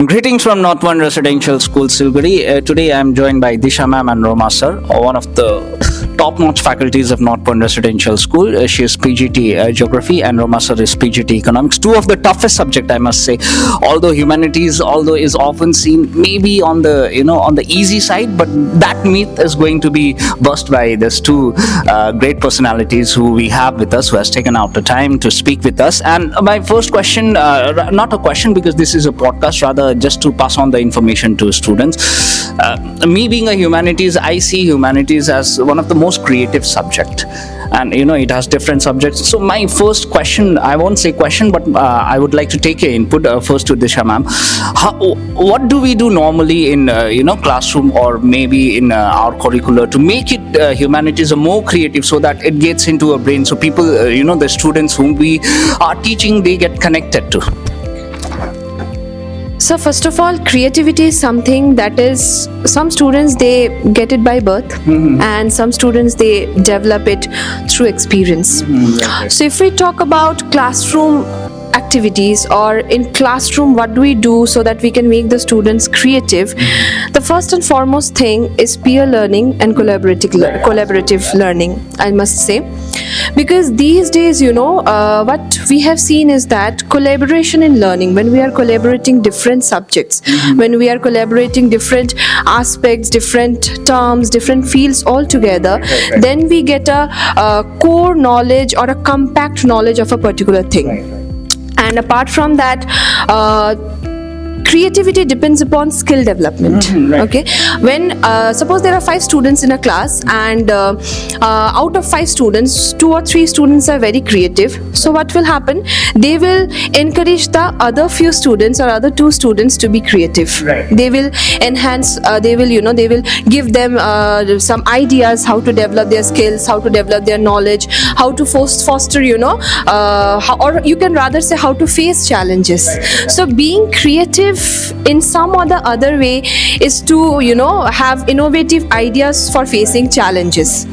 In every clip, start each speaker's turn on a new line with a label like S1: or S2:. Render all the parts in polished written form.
S1: Greetings from North One Residential School, Siliguri. Today I am joined by Disha ma'am and Romash sir, one of the top-notch faculties of North One Residential School. She is PGT Geography and Romash sir is PGT Economics. Two of the toughest subject, I must say. Although humanities, is often seen maybe on the on the easy side, but that myth is going to be burst by these two great personalities who we have with us, who has taken out the time to speak with us. And my first question, not a question because this is a podcast, rather just to pass on the information to students. Me being a humanities, I see humanities as one of the most creative subject, and it has different subjects. So my first question, I won't say question, but I would like to take your input first to Disha ma'am. What do we do normally in classroom or maybe in our curricular to make it humanities a more creative, so that it gets into a brain, so people the students whom we are teaching, they get connected to?
S2: So first of all, creativity is something that is, some students they get it by birth, and some students they develop it through experience. So if we talk about classroom activities, or in classroom what do we do so that we can make the students creative, the first and foremost thing is peer learning and collaborative learning, I must say. Because these days, what we have seen is that collaboration in learning, when we are collaborating different subjects, when we are collaborating different aspects, different terms, different fields all together, then we get a core knowledge or a compact knowledge of a particular thing. And apart from that, creativity depends upon skill development. Okay, when suppose there are 5 students in a class, and out of 5 students, 2 or 3 students are very creative. So what will happen? They will encourage the other few students or other 2 students to be creative. They will enhance. They will give them some ideas how to develop their skills, how to develop their knowledge, how to foster. Or you can rather say how to face challenges. So being creative in some or the other way is to have innovative ideas for facing challenges.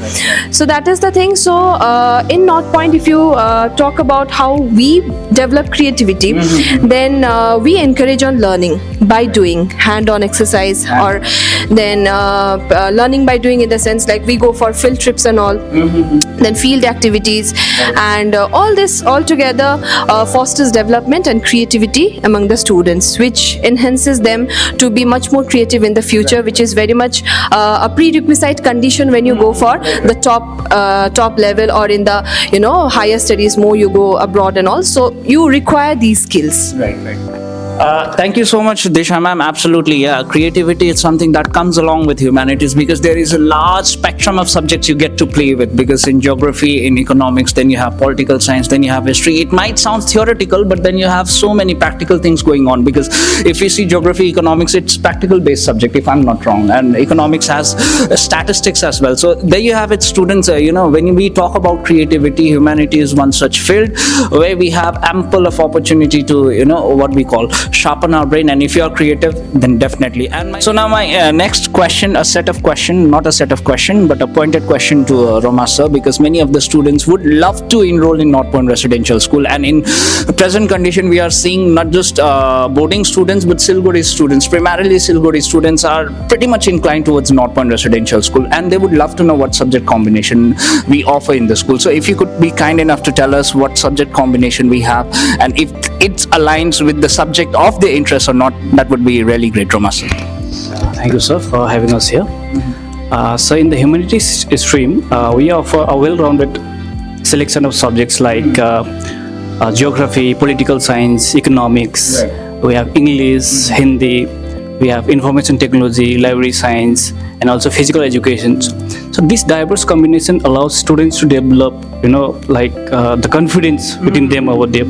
S2: So that is the thing. So in North Point, if you talk about how we develop creativity, then we encourage on learning by doing hand-on exercise, or then learning by doing in the sense like we go for field trips and all, then field activities, and all this all together fosters development and creativity among the students, which enhances them to be much more creative in the future, which is very much a prerequisite condition when you go for the top level, or in the higher studies, more you go abroad and all. So you require these skills.
S1: Thank you so much, Disha ma'am. Absolutely, yeah. Creativity is something that comes along with humanities, because there is a large spectrum of subjects you get to play with. Because in geography, in economics, then you have political science, then you have history. It might sound theoretical, but then you have so many practical things going on. Because if you see geography, economics, it's practical-based subject, if I'm not wrong, and economics has statistics as well. So there you have it, students. When we talk about creativity, humanity is one such field where we have ample of opportunity to what we call sharpen our brain, and if you are creative, then definitely. And so now my next question, not a set of question, but a pointed question to Romash sir, because many of the students would love to enroll in North Point Residential School, and in present condition we are seeing not just boarding students but Siliguri students. Primarily Siliguri students are pretty much inclined towards North Point Residential School, and they would love to know what subject combination we offer in the school. So if you could be kind enough to tell us what subject combination we have, and if it aligns with the subject of their interest or not, that would be really great, Romash.
S3: Thank you, sir, for having us here. So in the humanities stream, we offer a well-rounded selection of subjects like geography, political science, economics. We have English, Hindi. We have information technology, library science, and also physical education. So this diverse combination allows students to develop, the confidence within them over there.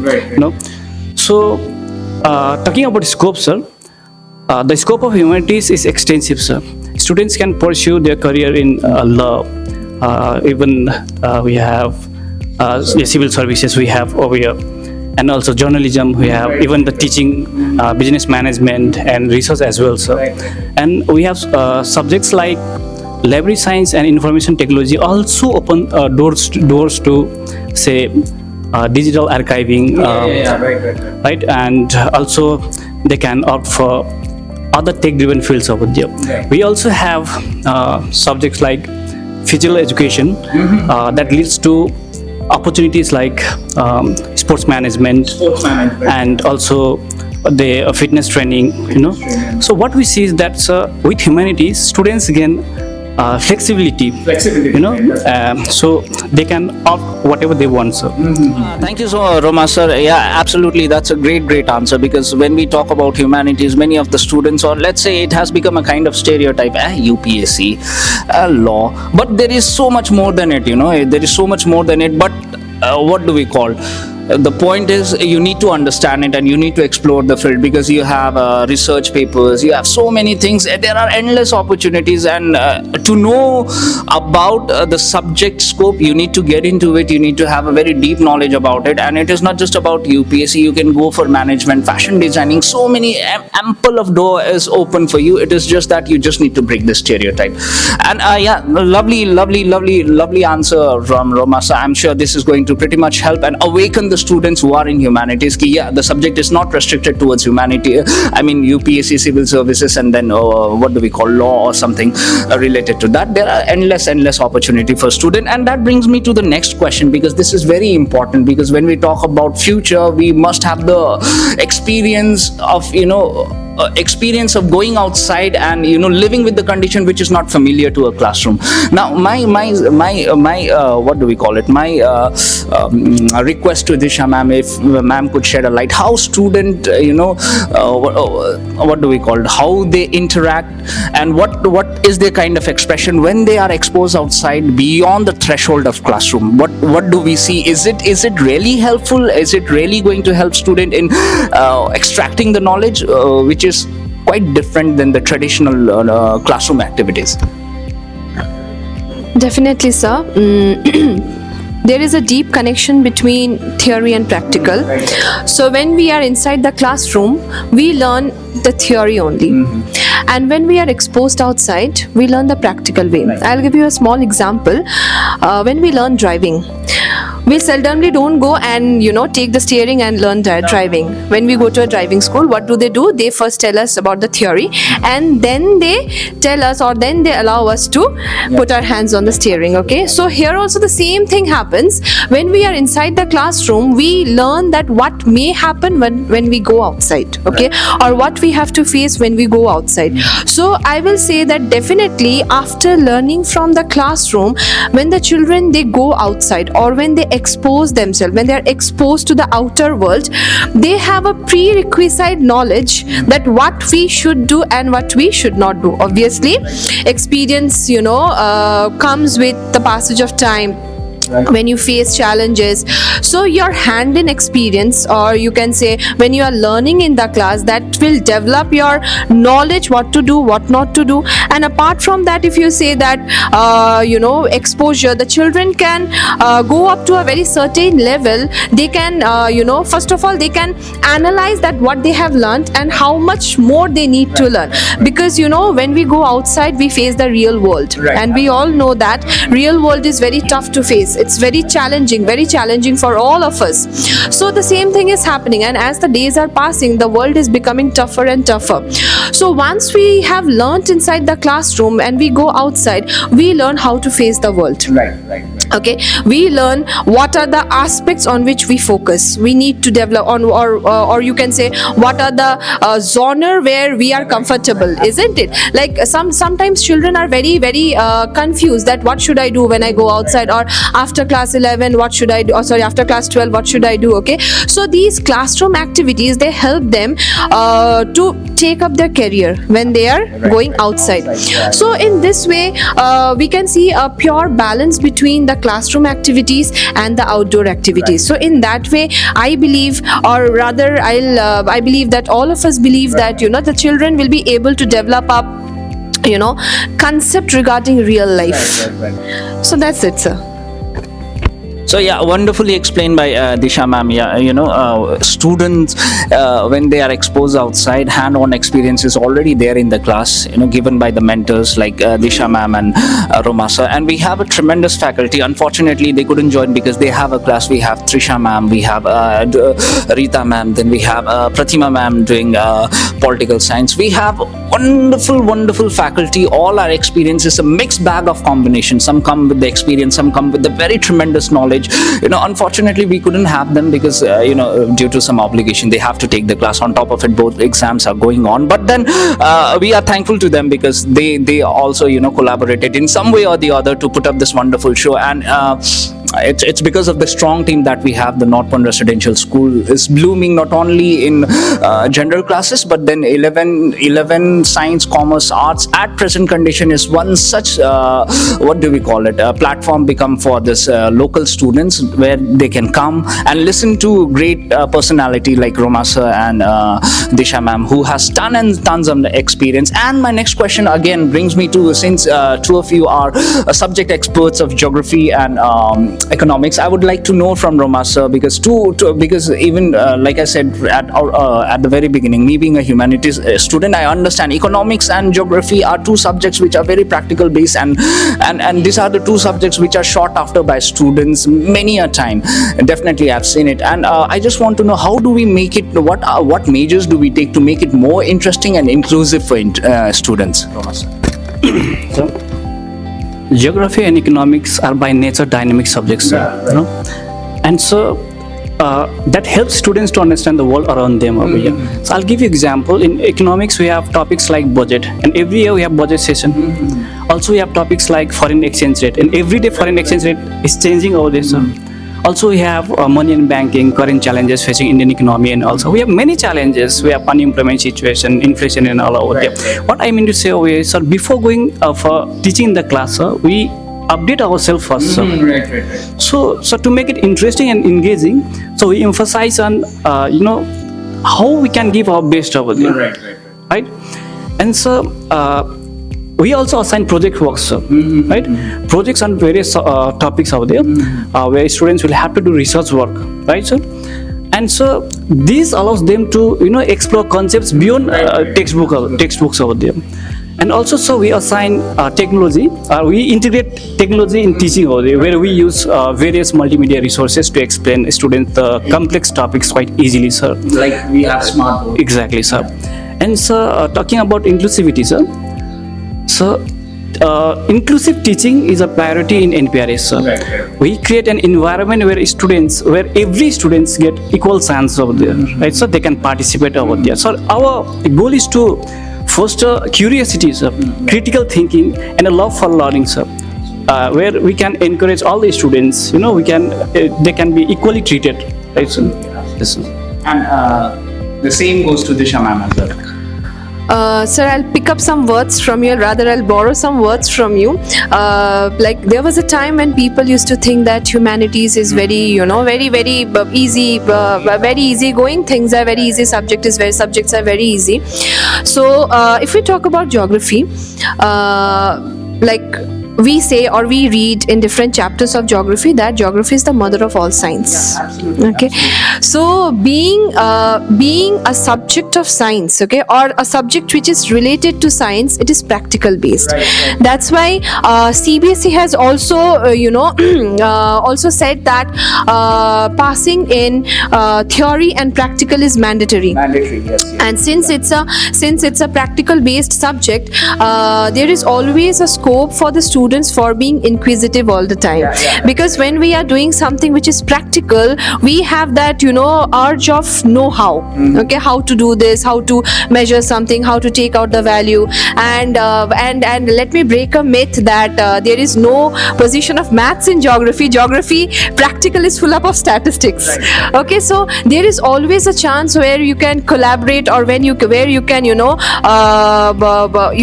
S3: So talking about scope, sir, the scope of humanities is extensive, sir. Students can pursue their career in law, even we have civil services we have over here, and also journalism we have, even the teaching, business management and research as well, sir. And we have subjects like library science and information technology also open doors to say digital archiving, right, and also they can opt for other tech-driven fields over there. We also have subjects like physical education that leads to opportunities like sports management, and also the fitness training, So what we see is that with humanities, students gain flexibility, so they can opt whatever they want, sir.
S1: Thank you so much, Romash sir. Yeah, absolutely. That's a great answer, because when we talk about humanities, many of the students, or let's say it has become a kind of stereotype, UPSC, law, but there is so much more than it, there is so much more than it. But what do we call? The point is, you need to understand it and you need to explore the field, because you have research papers, you have so many things, there are endless opportunities, and to know about the subject scope, you need to get into it, you need to have a very deep knowledge about it. And it is not just about UPSC, you can go for management, fashion designing, so many ample of door is open for you. It is just that you just need to break the stereotype. And yeah, lovely answer from Romash. I'm sure this is going to pretty much help and awaken the students who are in humanities. Yeah, the subject is not restricted towards humanity. I mean, UPSC, civil services, and then what do we call, law or something related to that. There are endless opportunity for student. And that brings me to the next question, because this is very important, because when we talk about future, we must have the experience of going outside and living with the condition which is not familiar to a classroom. Now my what do we call it, my request to Disha ma'am, if ma'am could shed a light how student what do we call it, how they interact, and what is their kind of expression when they are exposed outside beyond the threshold of classroom. What do we see? Is it really helpful? Is it really going to help student in extracting the knowledge, which is quite different than the traditional classroom activities?
S2: Definitely, sir. There is a deep connection between theory and practical. So when we are inside the classroom, we learn the theory only. And when we are exposed outside, we learn the practical way. I'll give you a small example. When we learn driving, we seldomly don't go and take the steering and learn driving. When we go to a driving school, what do? They first tell us about the theory, and then they tell us, or then they allow us to put our hands on the steering. Okay, so here also the same thing happens. When we are inside the classroom, we learn that what may happen when we go outside, okay, or what we have to face when we go outside. So I will say that definitely after learning from the classroom, when the children they go outside, or when they expose themselves, when they are exposed to the outer world, they have a prerequisite knowledge that what we should do and what we should not do. Obviously, experience comes with the passage of time. When you face challenges, so your hand-in experience, or you can say when you are learning in the class, that will develop your knowledge what to do, what not to do. And apart from that, if you say that exposure, the children can go up to a very certain level. They can first of all they can analyze that what they have learned and how much more they need to learn, because when we go outside, we face the real world, and we all know that real world is very tough to face. It's very challenging for all of us. So the same thing is happening, and as the days are passing, the world is becoming tougher and tougher. So once we have learnt inside the classroom and we go outside, we learn how to face the world.
S1: Right.
S2: Okay, we learn what are the aspects on which we focus. We need to develop on, or you can say what are the genre where we are comfortable, isn't it? Like sometimes children are very confused that what should I do when I go outside, or after class 11 what should I do, or sorry, after class 12 what should I do. Okay, so these classroom activities, they help them to take up their career when they are going outside. So in this way, we can see a pure balance between the classroom activities and the outdoor activities. So in that way, I believe, or rather I believe that all of us believe that the children will be able to develop up concept regarding real life. So that's it, sir.
S1: So yeah, wonderfully explained by Disha ma'am. Yeah, students when they are exposed outside, hand-on experience is already there in the class. Given by the mentors like Disha ma'am and Romash sir. And we have a tremendous faculty. Unfortunately, they couldn't join because they have a class. We have Trisha ma'am, we have Rita ma'am, then we have Pratima ma'am doing political science. We have wonderful faculty. All our experience is a mixed bag of combination. Some come with the experience, some come with the very tremendous knowledge. Unfortunately we couldn't have them because due to some obligation they have to take the class. On top of it, both exams are going on, but then we are thankful to them because they also collaborated in some way or the other to put up this wonderful show. And it's because of the strong team that we have. The North Point Residential School is blooming not only in general classes, but then 11 science, commerce, arts at present condition is one such what do we call it, a platform become for this local students where they can come and listen to great personality like Romash sir and Disha ma'am, who has tons of experience. And my next question again brings me to, since two of you are subject experts of geography and economics, I would like to know from Romash sir, because because even like I said at the very beginning, me being a humanities student, I understand economics and geography are two subjects which are very practical based, and these are the two subjects which are sought after by students many a time. Definitely I've seen it, and I just want to know, how do we make it, what majors do we take to make it more interesting and inclusive for students? Romash sir.
S3: So, geography and economics are by nature dynamic subjects, and so that helps students to understand the world around them over here. So I'll give you example. In economics, we have topics like budget, and every year we have budget session. Also, we have topics like foreign exchange rate, and every day foreign exchange rate is changing over there. So also, we have money and banking, current challenges facing Indian economy, and also we have many challenges. We have unemployment situation, inflation, and all over there. What I mean to say over here, sir, before going for teaching in the class, sir, we update ourselves first, sir.
S1: Right.
S3: So to make it interesting and engaging, so we emphasize on how we can give our best over there, right? And so we also assign project works, sir, right? Projects on various topics over there, where students will have to do research work, right, sir? And so this allows them to explore concepts beyond textbooks over there. And also, so we assign technology. We integrate technology in teaching over there, where we use various multimedia resources to explain students the complex topics quite easily, sir.
S1: Like we have smart board.
S3: Exactly, sir. And so, talking about inclusivity, sir. So, inclusive teaching is a priority in NPRS, sir.
S1: Right.
S3: We create an environment where every students get equal chance over there, right? So they can participate over there. So our goal is to foster curiosity, sir, critical thinking, and a love for learning, sir. Where we can encourage all the students, they can be equally treated, right, sir? Yes, sir.
S1: And the same goes to Disha ma'am as well.
S2: Sir, I'll pick up some words from you, or rather I'll borrow some words from you. Like there was a time when people used to think that humanities is very easy, very easy going. Things are very easy. Subjects are very easy. So if we talk about geography, like we say or we read in different chapters of geography that geography is the mother of all science.
S1: Yeah, absolutely.
S2: Okay,
S1: Absolutely.
S2: so being a subject of science, okay, or a subject which is related to science, it is practical based.
S1: Right.
S2: That's why CBSE has also also said that passing in theory and practical is mandatory.
S1: Mandatory, yes.
S2: And since it's a practical based subject, there is always a scope for the students for being inquisitive all the time.
S1: Yeah.
S2: Because when we are doing something which is practical, we have that urge of know-how. Okay, how to do this, how to measure something, how to take out the value, and let me break a myth that there is no position of maths in geography. Geography practical is full up of statistics.
S1: Right.
S2: Okay, so there is always a chance where you can collaborate, or where you can you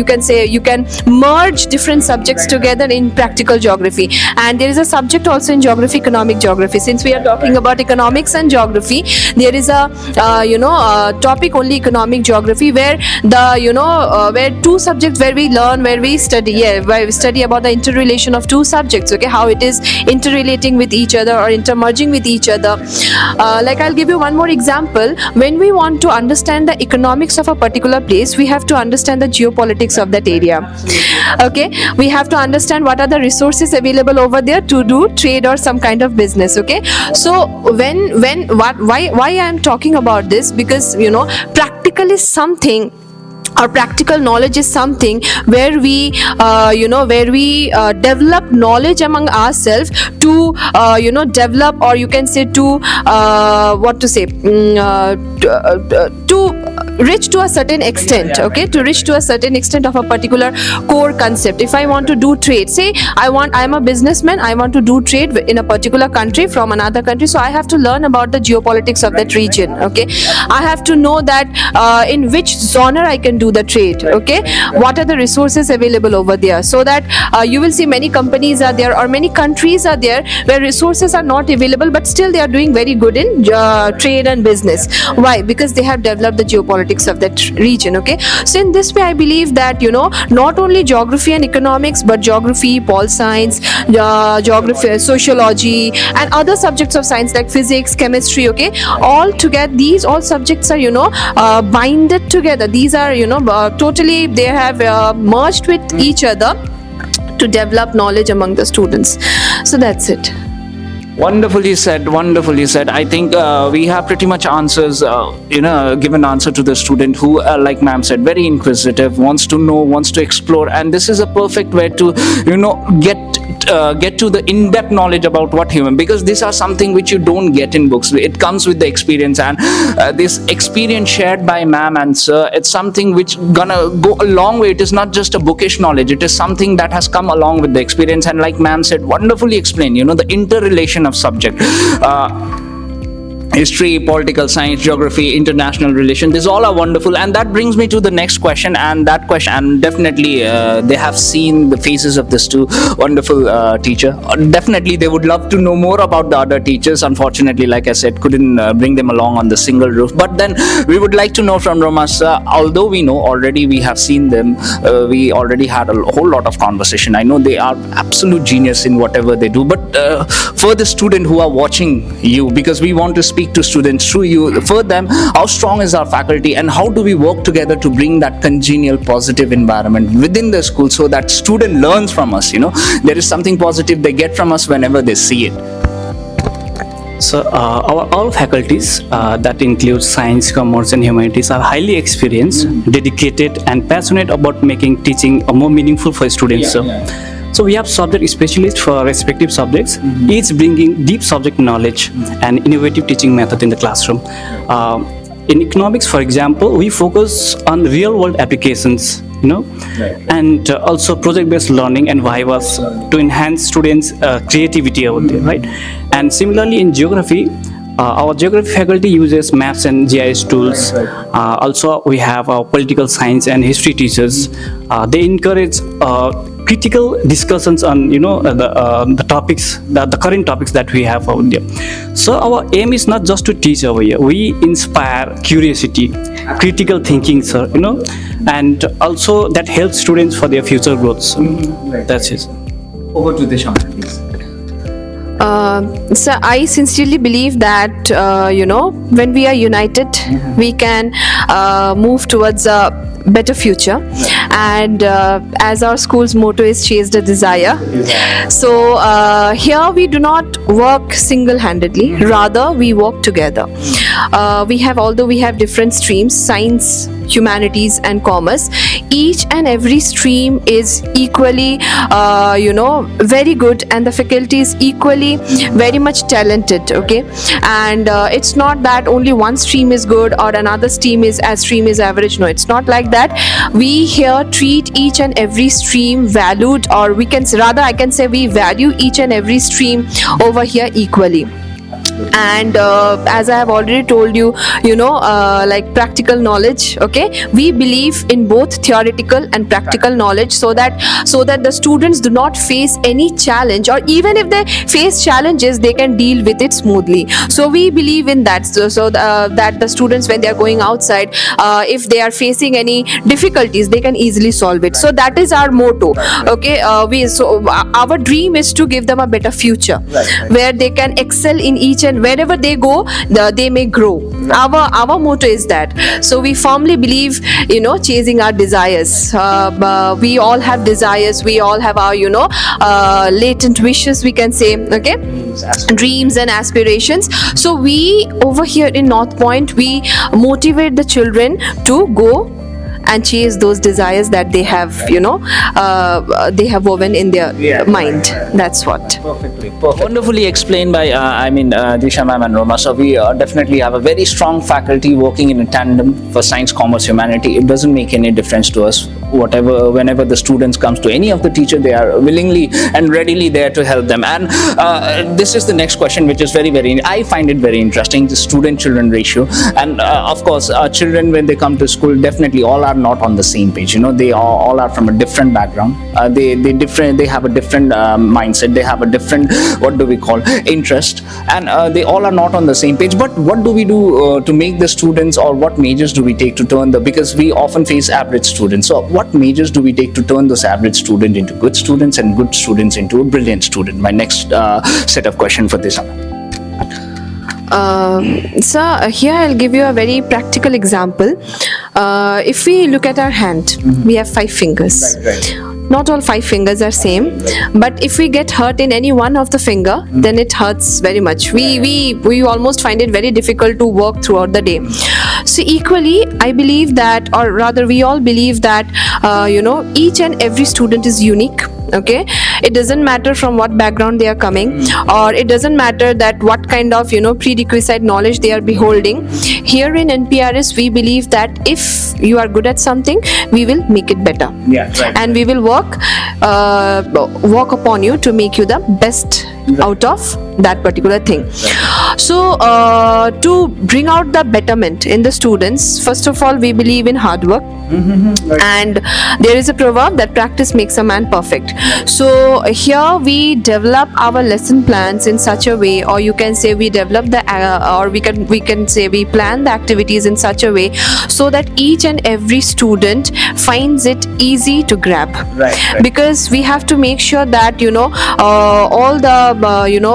S2: can say you can merge different subjects together together in practical geography. And there is a subject also in geography, economic geography. Since we are talking about economics and geography, there is a topic only economic geography, where where two subjects, where we learn, where we study, where we study about the interrelation of two subjects, okay, how it is interrelating with each other or intermerging with each other. Like I'll give you one more example. When we want to understand the economics of a particular place, we have to understand the geopolitics of that area. Okay, we have to understand what are the resources available over there to do trade or some kind of business. Okay, so why I am talking about this, because practical is something, or practical knowledge is something where we develop knowledge among ourselves to develop, or you can say to reach to a certain extent. Okay, to reach to a certain extent of a particular core concept. If I want to do trade, say I am a businessman, I want to do trade in a particular country from another country, so I have to learn about the geopolitics of that region. Okay, I have to know that in which genre I can do the trade. Okay, what are the resources available over there, so that you will see many companies are there, or many countries are there where resources are not available, but still they are doing very good in trade and business. Why? Because they have developed the geopolitics of that region. Okay, so in this way I believe that not only geography and economics, but geography, pol science, geography, sociology, and other subjects of science like physics, chemistry, okay, all together, these all subjects are binded together. These are totally, they have merged with each other to develop knowledge among the students. So that's it.
S1: Wonderfully said, wonderfully said. I think we have pretty much answers, given answer to the student who, like ma'am said, very inquisitive, wants to know, wants to explore, and this is a perfect way to, get to the in-depth knowledge about what human, because these are something which you don't get in books. It comes with the experience, and this experience shared by ma'am and sir, it's something which gonna go a long way. It is not just a bookish knowledge, it is something that has come along with the experience, and like ma'am said, wonderfully explained, the interrelation of subject. History, political science, geography, international relations, these all are wonderful. And that brings me to the next question, and that question, and definitely they have seen the faces of this two wonderful teacher. Definitely they would love to know more about the other teachers. Unfortunately, like I said, couldn't bring them along on the single roof. But then we would like to know from Romash, although we know already, we have seen them, we already had a whole lot of conversation. I know they are absolute genius in whatever they do, but for the student who are watching you, because we want to speak to students through you, for them, how strong is our faculty, and how do we work together to bring that congenial positive environment within the school, so that student learns from us, there is something positive they get from us whenever they see it.
S3: So our all faculties, that includes science, commerce, and humanities, are highly experienced, dedicated, and passionate about making teaching more meaningful for students. So we have subject specialists for respective subjects, each bringing deep subject knowledge and innovative teaching method in the classroom. In economics, for example, we focus on real-world applications, and also project-based learning and vivas to enhance students' creativity out there, right? And similarly, in geography, our geography faculty uses maps and GIS tools. Also, we have our political science and history teachers. They encourage critical discussions on the topics, the current topics that we have out there. So our aim is not just to teach over here. We inspire curiosity, critical thinking, sir. And also that helps students for their future growth. So that's it.
S1: Over to Disha, please.
S2: So I sincerely believe that when we are united, we can move towards a better future. And as our school's motto is chase the desire, so here we do not work single-handedly, rather we work together. Although we have different streams, science, humanities, and commerce, each and every stream is equally very good, and the faculty is equally very much talented. Okay, and it's not that only one stream is good or another stream is average. No, it's not like that. We here treat each and every stream valued, or I can say we value each and every stream over here equally. And as I have already told you, like practical knowledge, okay, we believe in both theoretical and practical knowledge, so that the students do not face any challenge, or even if they face challenges, they can deal with it smoothly. So we believe in that, that the students, when they are going outside, if they are facing any difficulties, they can easily solve it. So that is our motto. Okay, our dream is to give them a better future, where they can excel in each and wherever they go, they may grow. Our motto is that. So we firmly believe, chasing our desires. We all have desires. We all have our, latent wishes, we can say. Okay, dreams and aspirations. So we over here in North Point, we motivate the children to go and chase those desires that they have, they have woven in their mind. That's what.
S1: Perfectly. Wonderfully explained by, Disha ma'am and Romash. So we definitely have a very strong faculty working in a tandem for science, commerce, humanity. It doesn't make any difference to us. Whenever the students comes to any of the teacher, they are willingly and readily there to help them. And this is the next question, which is very, I find it very interesting, the student-children ratio. And of course, children, when they come to school, definitely all are not on the same page. They all are from a different background. They have a different mindset. They have a different, interest, and they all are not on the same page. But what do we do to make the students, or what majors do we take to turn because we often face average students. So what majors do we take to turn those average students into good students, and good students into a brilliant student? My next set of questions for this.
S2: So here I'll give you a very practical example. If we look at our hand, we have 5 fingers. Not all 5 fingers are same, but if we get hurt in any one of the finger, then it hurts very much. We almost find it very difficult to work throughout the day. So equally, I believe that, or rather we all believe that, each and every student is unique. Okay, it doesn't matter from what background they are coming, or it doesn't matter that what kind of prerequisite knowledge they are beholding. Here in NPRS, we believe that if you are good at something, we will make it better, and we will work upon you to make you the best out of that particular thing. So to bring out the betterment in the students, first of all, we believe in hard work. And there is a proverb that practice makes a man perfect. So here we develop our lesson plans in such a way, or you can say we develop or we can say we plan the activities in such a way so that each and every student finds it easy to grab. Because we have to make sure that all the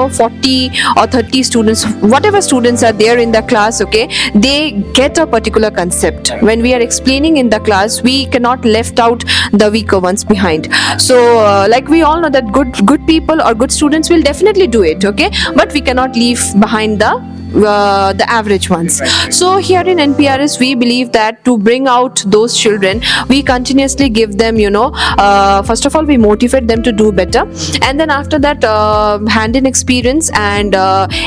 S2: 40 or 30 students, whatever students are there in the class, okay, they get a particular concept. When we are explaining in the class, we cannot left out the weaker ones behind. So like we all know that good people or good students will definitely do it, okay, but we cannot leave behind the average ones. So here in NPRS, we believe that to bring out those children, we continuously give them, first of all, we motivate them to do better, and then after that, hand-in experience and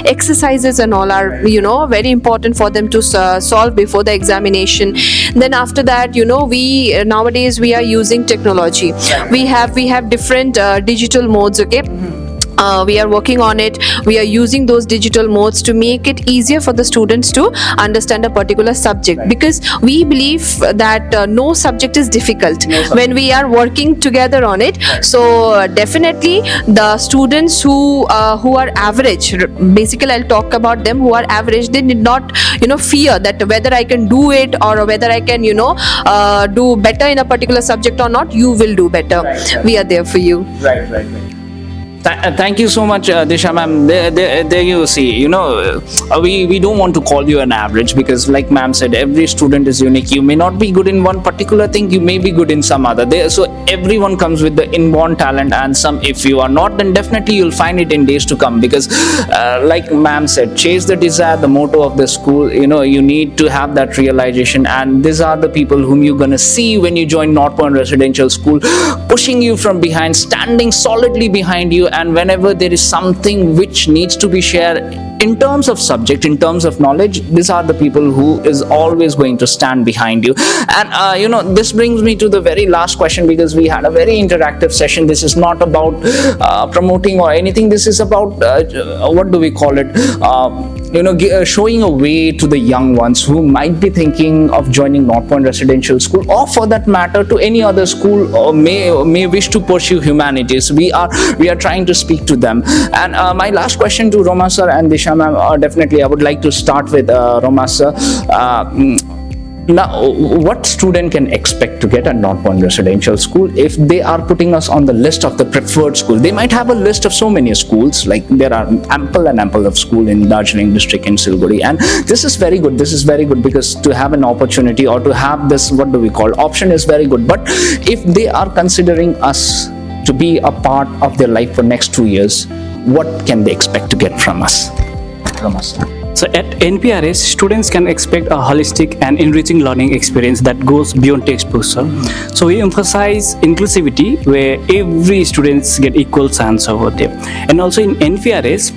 S2: exercises and all are, very important for them to solve before the examination. Then after that, we nowadays we are using technology. We have different digital modes, okay. We are working on it. We are using those digital modes to make it easier for the students to understand a particular subject, because we believe that no subject is difficult when we are working together on it. So definitely the students who are average, basically I'll talk about them who are average, they need not fear that whether I can do it or whether I can do better in a particular subject or not. You will do better. We are there for you.
S1: Right. Thank you so much, Disha ma'am. There you see, we don't want to call you an average, because like ma'am said, every student is unique. You may not be good in one particular thing, you may be good in some other. So everyone comes with the inborn talent, and some, if you are not, then definitely you'll find it in days to come. Because like ma'am said, chase the desire, the motto of the school. You need to have that realization, and these are the people whom you're gonna see when you join North Point Residential School, pushing you from behind, standing solidly behind you, and whenever there is something which needs to be shared in terms of subject, in terms of knowledge, these are the people who is always going to stand behind you. And this brings me to the very last question, because we had a very interactive session. This is not about promoting or anything. This is about what do we call it, showing a way to the young ones who might be thinking of joining North Point Residential School, or for that matter to any other school, or may wish to pursue humanities. We are trying to speak to them. And my last question to Romash sir and Disha ma'am, definitely I would like to start with Romash sir. Now, what student can expect to get at North Point Residential School if they are putting us on the list of the preferred school? They might have a list of so many schools, like there are ample of school in Darjeeling district in Siliguri, and this is very good. This is very good, because to have an opportunity or to have this, what do we call, option is very good. But if they are considering us to be a part of their life for next 2 years, what can they expect to get from us? Romash.
S3: So at NPRS, students can expect a holistic and enriching learning experience that goes beyond textbooks. So we emphasize inclusivity, where every students get equal chance over there. And also in NPRS,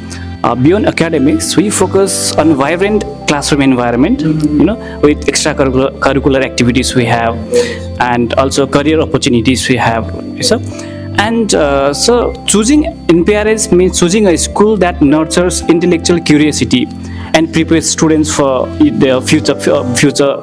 S3: beyond academics, we focus on vibrant classroom environment, with extracurricular activities we have, and also career opportunities we have. And so choosing NPRS means choosing a school that nurtures intellectual curiosity and prepares students for their future,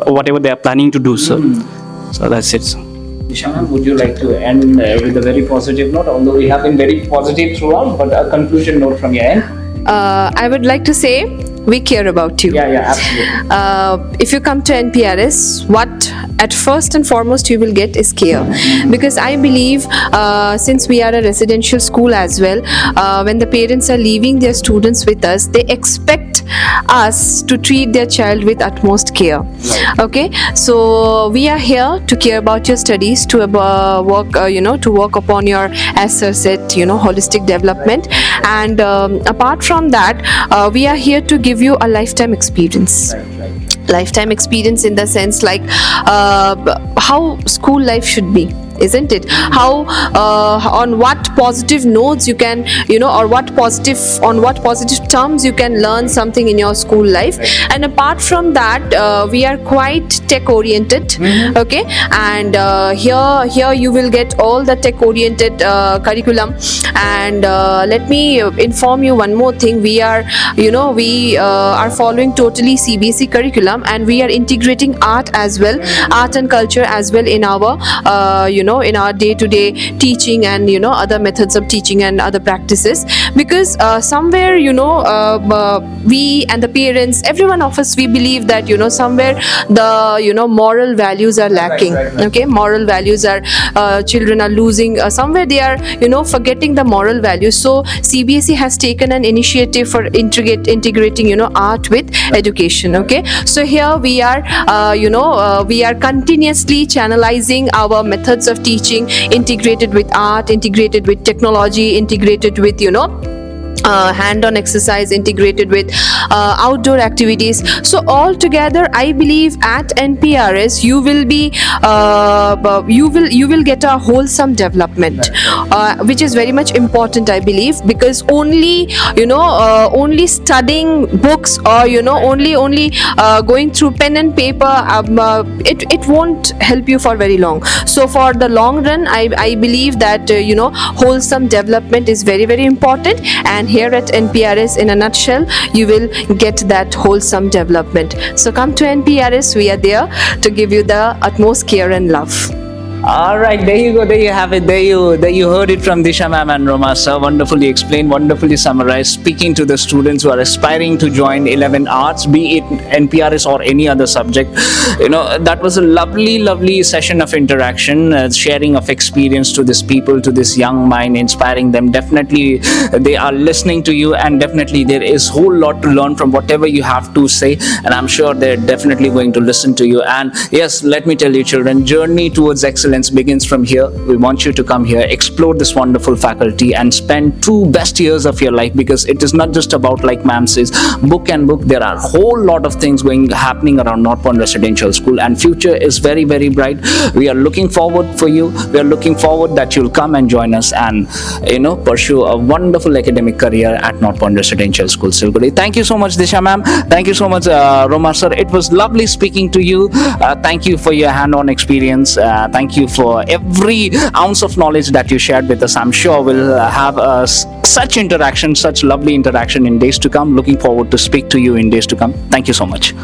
S3: whatever they are planning to do. So that's it.
S1: Disha, would you like to end with a very positive note? Although we have been very positive throughout, but a conclusion note from your end.
S2: I would like to say we care about you.
S1: Yeah, absolutely.
S2: If you come to NPRS, what at first and foremost you will get is care, because I believe since we are a residential school as well, when the parents are leaving their students with us, they expect us to treat their child with utmost care. Okay, so we are here to care about your studies, to work upon your, as sir said, holistic development. And apart from that, we are here to give you a lifetime experience. Lifetime experience in the sense like how school life should be, isn't it? How on what positive notes you can, or on what positive terms you can learn something in your school life. And apart from that, we are quite tech oriented. Okay, and here you will get all the tech oriented curriculum. And let me inform you one more thing. We are following totally CBSE curriculum, and we are integrating art as well, art and culture as well in our in our day-to-day teaching and other methods of teaching and other practices. Because somewhere we and the parents, every one of us, we believe that somewhere the moral values are lacking. Right. Okay, moral values are children are losing, somewhere they are forgetting the moral values. So CBSE has taken an initiative for integrating art with education. Okay, so here we are continuously channelizing our methods of teaching, integrated with art, integrated with technology, integrated with hand-on exercise, integrated with outdoor activities. So all together, I believe at NPRS you will get a wholesome development, which is very much important, I believe, because only studying books or only going through pen and paper, it won't help you for very long. So for the long run, I believe that wholesome development is very, very important. And here at NPRS, in a nutshell, you will get that wholesome development. So come to NPRS, we are there to give you the utmost care and love.
S1: All right, there you go. There you have it. There you heard it from Disha ma'am and Romash sir. Wonderfully explained, wonderfully summarized, speaking to the students who are aspiring to join 11 arts, be it NPRS or any other subject. That was a lovely session of interaction, sharing of experience to these people, to this young mind, inspiring them. Definitely, they are listening to you, and definitely there is a whole lot to learn from whatever you have to say. And I'm sure they're definitely going to listen to you. And yes, let me tell you, children, journey towards excellence excellence begins from here. We want you to come here, explore this wonderful faculty, and spend 2 best years of your life, because it is not just about, like ma'am says, book and book. There are a whole lot of things happening around North Point Residential School, and future is very, very bright. We are looking forward for you. We are looking forward that you'll come and join us and pursue a wonderful academic career at North Point Residential School, Siliguri. Thank you so much, Disha ma'am. Thank you so much, Romash sir. It was lovely speaking to you. Thank you for your hand-on experience. Thank you for every ounce of knowledge that you shared with us. I'm sure we'll have such interaction, such lovely interaction in days to come. Looking forward to speak to you in days to come. Thank you so much.